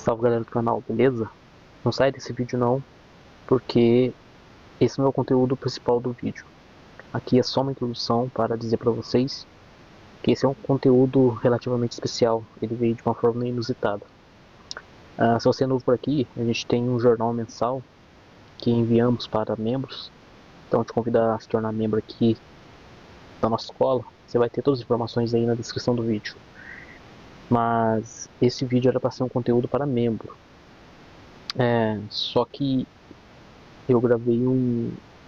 Salve galera do canal, beleza? Não sai desse vídeo não, porque esse não é o conteúdo principal do vídeo. Aqui é só uma introdução para dizer para vocês que esse é um conteúdo relativamente especial. Ele veio de uma forma inusitada. Se você é novo por aqui, a gente tem um jornal mensal que enviamos para membros. Então te convido a se tornar membro aqui da nossa escola. Você vai ter todas as informações aí na descrição do vídeo. Mas esse vídeo era para ser um conteúdo para membro. Só que eu gravei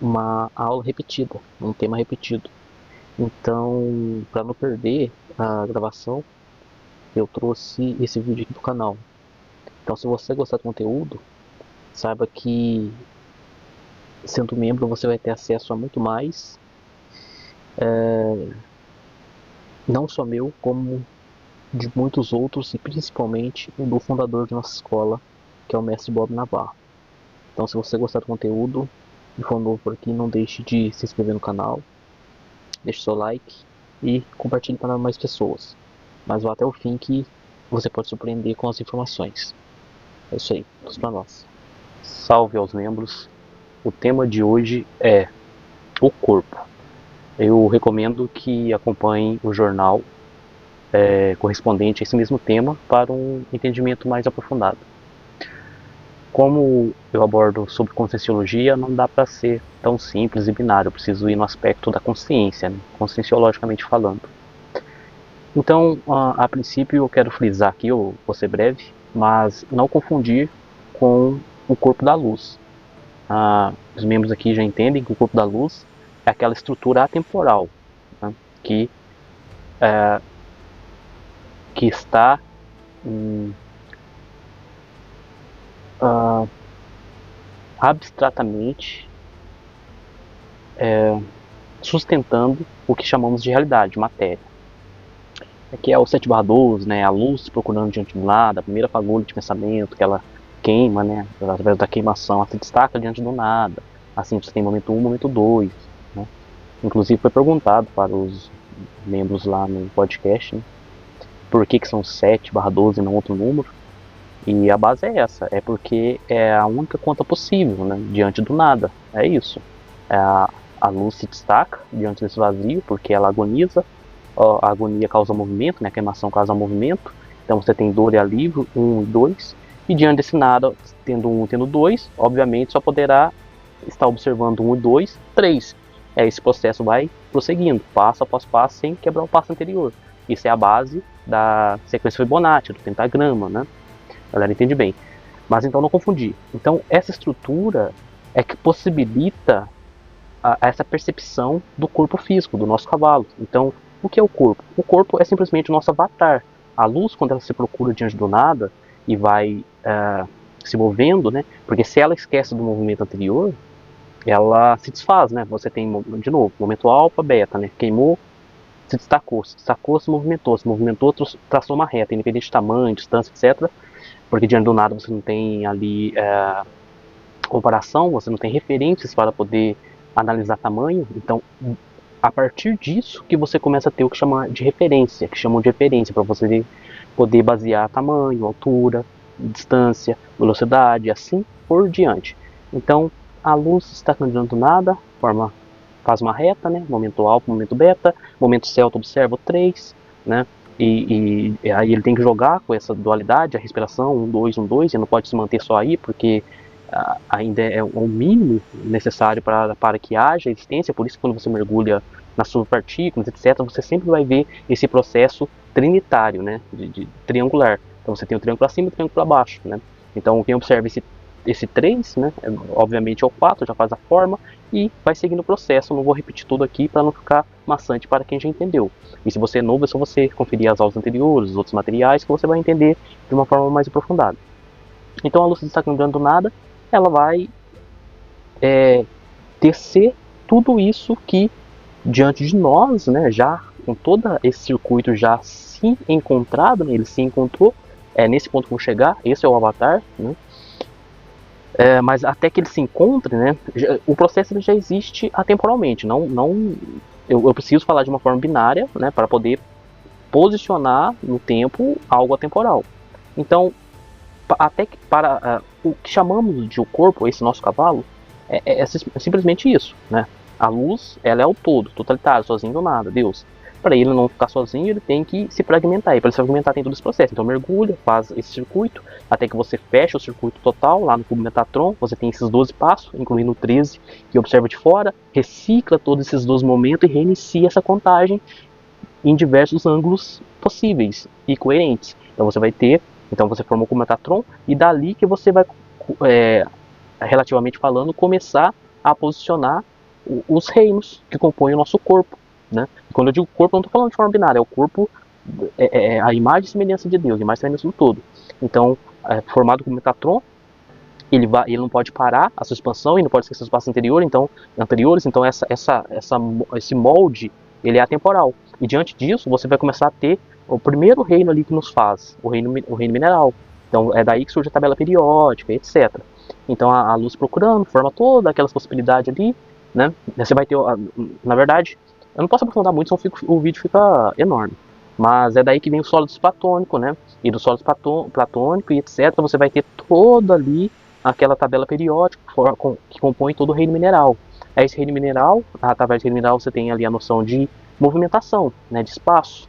uma aula repetida, um tema repetido. Então, para não perder a gravação, eu trouxe esse vídeo aqui pro canal. Então, se você gostar do conteúdo, saiba que sendo membro você vai ter acesso a muito mais, não só meu, como de muitos outros e principalmente do fundador de nossa escola, que é o mestre Bob Navarro. Então, se você gostar do conteúdo e for novo por aqui, não deixe de se inscrever no canal, deixe seu like e compartilhe para mais pessoas. Mas vá até o fim que você pode surpreender com as informações. É isso aí, vamos para nós. Salve aos membros. O tema de hoje é o corpo. Eu recomendo que acompanhem o jornal correspondente a esse mesmo tema para um entendimento mais aprofundado. Como eu abordo sobre conscienciologia, não dá para ser tão simples e binário. Eu preciso ir no aspecto da consciência, né? Conscienciologicamente falando. Então, a princípio, eu quero frisar aqui, eu vou ser breve, mas não confundir com o corpo da luz. Os membros aqui já entendem que o corpo da luz é aquela estrutura atemporal, né, que está abstratamente sustentando o que chamamos de realidade, matéria. Aqui é o 7/12, né, a luz procurando diante do nada, a primeira fagulha de pensamento que ela queima, né, através da queimação, ela se destaca diante do nada. Assim, você tem momento 1, momento 2. Né? Inclusive foi perguntado para os membros lá no podcast, né, por que são 7/12 e não outro número. E a base é essa, é porque é a única conta possível, né, diante do nada, é isso. A luz se destaca diante desse vazio, porque ela agoniza, a agonia causa movimento, né, a queimação causa movimento, então você tem dor e alívio, 1 e 2, e diante desse nada, tendo 1 e tendo 2, obviamente só poderá estar observando 1 e 2, 3. Esse processo vai prosseguindo, passo após passo, sem quebrar o passo anterior. Isso é a base da sequência Fibonacci, do pentagrama, né? A galera entende bem. Mas então não confundir. Então essa estrutura é que possibilita essa percepção do corpo físico, do nosso cavalo. Então, o que é o corpo? O corpo é simplesmente o nosso avatar. A luz, quando ela se procura diante do nada e vai se movendo, né? Porque se ela esquece do movimento anterior, ela se desfaz, né? Você tem, de novo, momento alfa, beta, né? Queimou, se destacou, se movimentou, traçou uma reta, independente de tamanho, distância, etc. Porque diante do nada você não tem ali comparação, você não tem referências para poder analisar tamanho. Então, a partir disso que você começa a ter o que chamam de referência, para você poder basear tamanho, altura, distância, velocidade, assim por diante. Então, a luz está diante do nada, faz uma reta, né? Momento alfa, momento beta, momento celta, observa o 3, né? E aí ele tem que jogar com essa dualidade, a respiração, 1, 2, 1, 2, e não pode se manter só aí, porque ainda é o mínimo necessário para que haja existência. Por isso, quando você mergulha nas subpartículas, etc., você sempre vai ver esse processo trinitário, né, de triangular. Então você tem o triângulo para cima e o triângulo para baixo, né? Então quem observa esse 3, né, obviamente é o 4, já faz a forma e vai seguindo o processo. Eu não vou repetir tudo aqui para não ficar maçante para quem já entendeu. E se você é novo, é só você conferir as aulas anteriores, os outros materiais, que você vai entender de uma forma mais aprofundada. Então a luz se destacando do nada, ela vai tecer tudo isso que diante de nós, né, já com todo esse circuito já se encontrado, né, ele se encontrou, nesse ponto que vou chegar, esse é o avatar, né, mas até que ele se encontre, né, o processo ele já existe atemporalmente, eu preciso falar de uma forma binária, né, para poder posicionar no tempo algo atemporal. Então, até que para o que chamamos de o corpo, esse nosso cavalo, é simplesmente isso, né? A luz, ela é o todo, totalitário, sozinho do nada, Deus. Para ele não ficar sozinho, ele tem que se fragmentar. E para ele se fragmentar tem todo esse processo. Então mergulha, faz esse circuito, até que você fecha o circuito total lá no cubo Metatron. Você tem esses 12 passos, incluindo o 13 que observa de fora, recicla todos esses 12 momentos e reinicia essa contagem em diversos ângulos possíveis e coerentes. Então você vai ter, então você formou o cubo Metatron e dali que você vai, relativamente falando, começar a posicionar os reinos que compõem o nosso corpo, né? E quando eu digo corpo, eu não estou falando de forma binária, é o corpo, a imagem e semelhança de Deus, a imagem e semelhança do todo. Então, formado como Metatron, ele não pode parar a sua expansão e não pode esquecer os passos anteriores, então esse molde, ele é atemporal. E diante disso, você vai começar a ter o primeiro reino ali que nos faz, o reino mineral. Então é daí que surge a tabela periódica, etc. Então a luz procurando, forma todas aquelas possibilidades ali, né? Você vai ter, na verdade, eu não posso aprofundar muito, senão o vídeo fica enorme. Mas é daí que vem o sólido platônico, né? E do sólido platônico e etc. Você vai ter toda ali aquela tabela periódica que compõe todo o reino mineral. Esse reino mineral, através do reino mineral você tem ali a noção de movimentação, né? De espaço.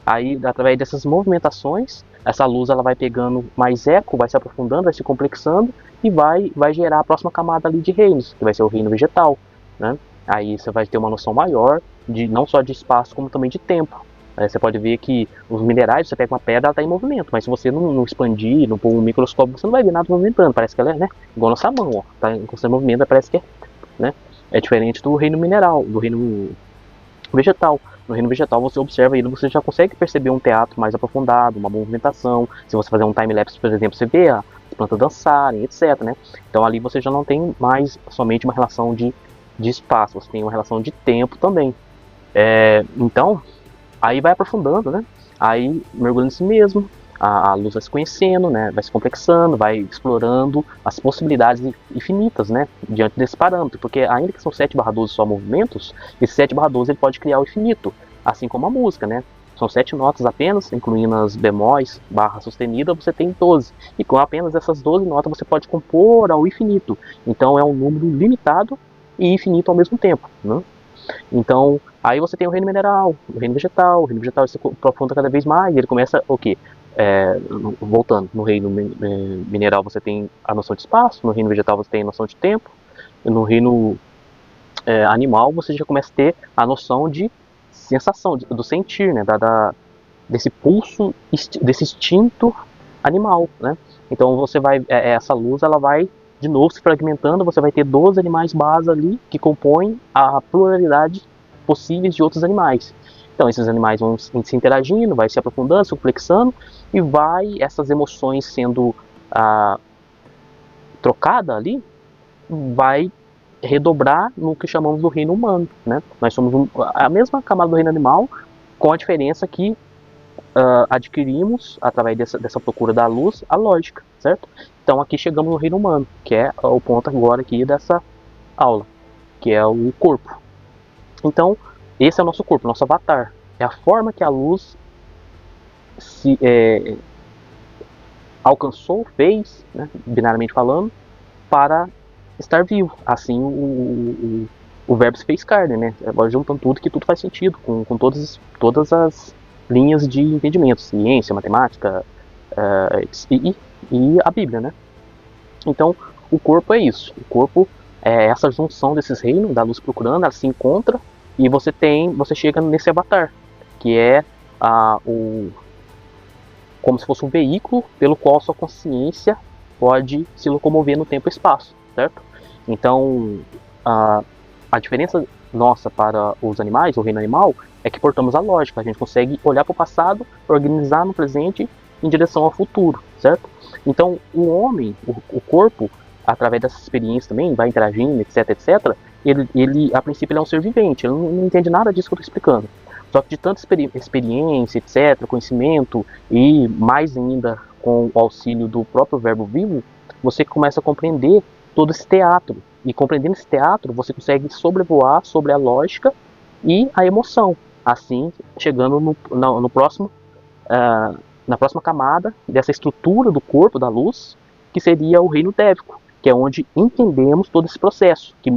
Aí, através dessas movimentações, essa luz ela vai pegando mais eco, vai se aprofundando, vai se complexando e vai gerar a próxima camada ali de reinos, que vai ser o reino vegetal, né? Aí você vai ter uma noção maior, não só de espaço, como também de tempo. Você pode ver que os minerais, você pega uma pedra, ela está em movimento, mas se você não expandir, não pôr um microscópio, você não vai ver nada movimentando, parece que ela é, né? Igual nossa mão, ó, tá em constante movimento, parece que é, né? É diferente do reino mineral, do reino vegetal. No reino vegetal você observa ele, você já consegue perceber um teatro mais aprofundado, uma movimentação. Se você fazer um time-lapse, por exemplo, você vê as plantas dançarem, etc, né? Então ali você já não tem mais somente uma relação de espaço, você tem uma relação de tempo também. Então, aí vai aprofundando, né? Aí mergulhando em si mesmo, a luz vai se conhecendo, né? Vai se complexando, vai explorando as possibilidades infinitas, né? Diante desse parâmetro, porque ainda que são 7/12 só movimentos, esse 7/12 ele pode criar o infinito, assim como a música, né? São 7 notas apenas, incluindo as bemóis, barra sustenida, você tem 12. E com apenas essas 12 notas você pode compor ao infinito. Então é um número limitado e infinito ao mesmo tempo, né? Então, aí você tem o reino mineral, o reino vegetal se aprofunda cada vez mais, e ele começa o quê? Voltando, no reino mineral você tem a noção de espaço, no reino vegetal você tem a noção de tempo, e no reino animal você já começa a ter a noção de sensação, do sentir, né? Desse pulso, desse instinto animal, né? Então você vai, essa luz ela vai de novo se fragmentando, você vai ter 12 animais base ali que compõem a pluralidade possíveis de outros animais. Então esses animais vão se interagindo, vai se aprofundando, se complexando e vai essas emoções sendo trocada ali, vai redobrar no que chamamos do reino humano, né? Nós somos a mesma camada do reino animal, com a diferença que adquirimos, através dessa procura da luz, a lógica, certo? Então aqui chegamos no reino humano, que é o ponto agora aqui dessa aula, que é o corpo. Então, esse é o nosso corpo, nosso avatar. É a forma que a luz alcançou, fez, né, binariamente falando, para estar vivo. Assim o verbo se fez carne, né? Agora juntando tudo, que tudo faz sentido, com todas as linhas de entendimento, ciência, matemática e a Bíblia, né? Então, o corpo é isso. O corpo é essa junção desses reinos, da luz procurando, ela se encontra e você chega nesse avatar, que é como se fosse um veículo pelo qual sua consciência pode se locomover no tempo e espaço, certo? Então, a diferença nossa para os animais, o reino animal, é que portamos a lógica, a gente consegue olhar para o passado, organizar no presente em direção ao futuro, certo? Então, o homem, o corpo, através dessa experiência também, vai interagindo, etc, etc, ele a princípio, ele é um ser vivente, ele não entende nada disso que eu estou explicando. Só que de tanta experiência, etc, conhecimento, e mais ainda com o auxílio do próprio verbo vivo, você começa a compreender todo esse teatro. E compreendendo esse teatro, você consegue sobrevoar sobre a lógica e a emoção. Assim, chegando no próximo na próxima camada dessa estrutura do corpo da luz, que seria o reino dévico, que é onde entendemos todo esse processo, que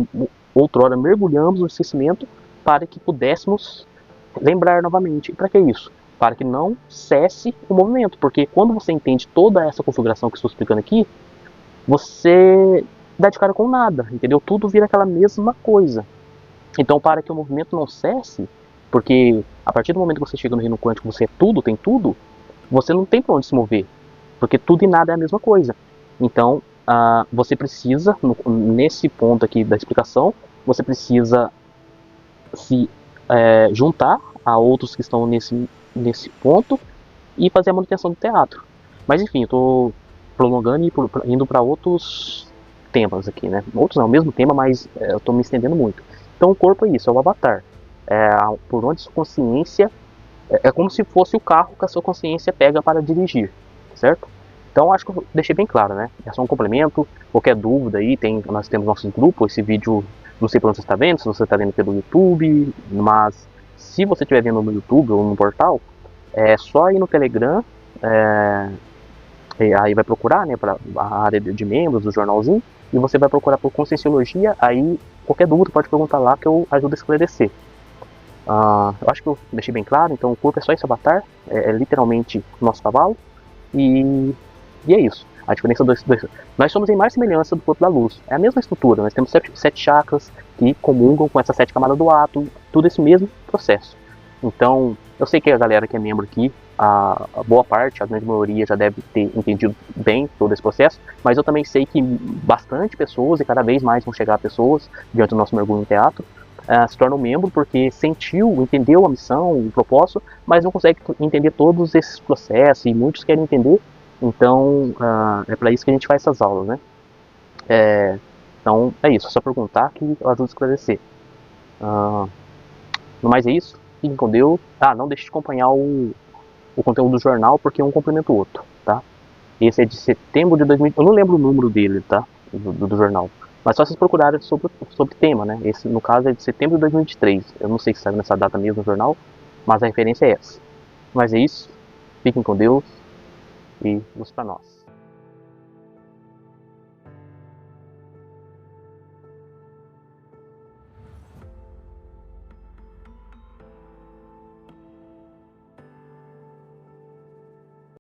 outrora mergulhamos no esquecimento para que pudéssemos lembrar novamente. E para que isso? Para que não cesse o movimento, porque quando você entende toda essa configuração que estou explicando aqui, você dá de cara com nada, entendeu? Tudo vira aquela mesma coisa. Então, para que o movimento não cesse, porque a partir do momento que você chega no reino quântico, você é tudo, tem tudo, você não tem para onde se mover, porque tudo e nada é a mesma coisa. Então, você precisa, nesse ponto aqui da explicação, você precisa se juntar a outros que estão nesse ponto e fazer a manutenção do teatro. Mas enfim, eu estou prolongando e indo para outros temas aqui, né? Outros não, o mesmo tema, mas eu estou me estendendo muito. Então o corpo é isso, é o avatar. Por onde sua consciência... É como se fosse o carro que a sua consciência pega para dirigir, certo? Então acho que eu deixei bem claro, né? É só um complemento. Qualquer dúvida aí, nós temos nossos grupos. Esse vídeo, não sei por onde você está vendo, se você está vendo pelo YouTube, mas se você estiver vendo no YouTube ou no portal, é só ir no Telegram, aí vai procurar, né, para a área de membros do jornalzinho, e você vai procurar por Conscienciologia. Aí qualquer dúvida pode perguntar lá que eu ajudo a esclarecer. Eu acho que eu deixei bem claro. Então o corpo é só esse avatar, é literalmente o nosso cavalo, e é isso. A diferença dos dois, nós somos em mais semelhança do corpo da luz, é a mesma estrutura, nós temos sete chakras que comungam com essa 7 camadas do átomo, tudo esse mesmo processo. Então eu sei que a galera que é membro aqui, a boa parte, a grande maioria já deve ter entendido bem todo esse processo, mas eu também sei que bastante pessoas, e cada vez mais vão chegar pessoas diante do nosso mergulho no teatro, se tornam membro porque entendeu a missão, o propósito, mas não consegue entender todos esses processos, e muitos querem entender. Então é para isso que a gente faz essas aulas, né? Então é isso, é só perguntar que eu ajudo a esclarecer. No mais é isso, fiquem com Deus. Não deixe de acompanhar o conteúdo do jornal, porque um complementa o outro, tá? Esse é de setembro de 2000, eu não lembro o número dele, tá? Do jornal. Mas só vocês procurarem sobre tema, né? Esse, no caso, é de setembro de 2023. Eu não sei se saiu nessa data mesmo no jornal, mas a referência é essa. Mas é isso. Fiquem com Deus e luz para nós.